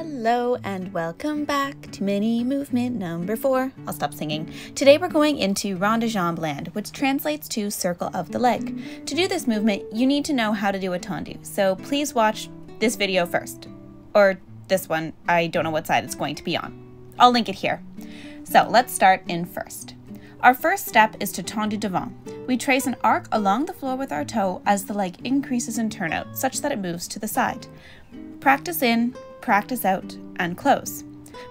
Hello and welcome back to mini movement number 4. I'll stop singing. Today we're going into rond de jambe land, which translates to circle of the leg. To do this movement, you need to know how to do a tendu, so please watch this video first. Or this one, I don't know what side it's going to be on. I'll link it here. So let's start in first. Our first step is to tendu devant. We trace an arc along the floor with our toe as the leg increases in turnout, such that it moves to the side. Practice in, practice out, and close.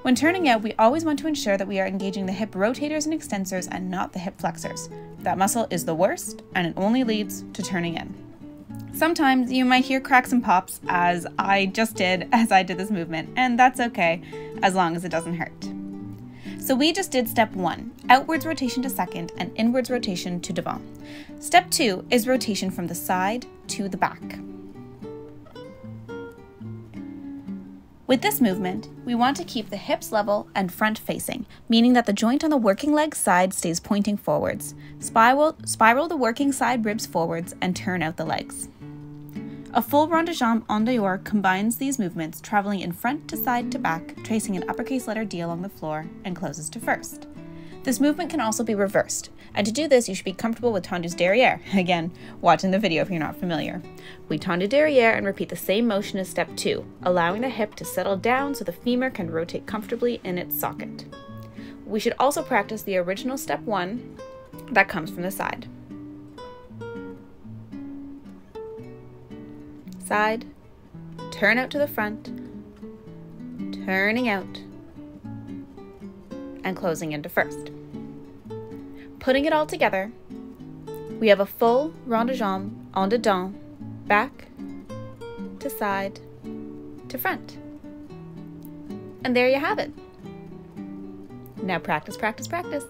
When turning out, we always want to ensure that we are engaging the hip rotators and extensors and not the hip flexors. That muscle is the worst, and it only leads to turning in. Sometimes you might hear cracks and pops, as I just did as I did this movement, and that's okay, as long as it doesn't hurt. So we just did step 1, outwards rotation to second and inwards rotation to devant. Step 2 is rotation from the side to the back. With this movement, we want to keep the hips level and front facing, meaning that the joint on the working leg side stays pointing forwards. Spiral the working side ribs forwards and turn out the legs. A full rond de jambe en dehors combines these movements, traveling in front to side to back, tracing an uppercase letter D along the floor, and closes to first. This movement can also be reversed, and to do this you should be comfortable with tendus derrière. Again, watching the video if you're not familiar. We tendu derrière and repeat the same motion as step 2, allowing the hip to settle down so the femur can rotate comfortably in its socket. We should also practice the original step 1 that comes from the side. Side, turn out to the front, turning out, and closing into first. Putting it all together, we have a full rond de jambe en dedans, back to side to front. And there you have it. Now practice, practice, practice.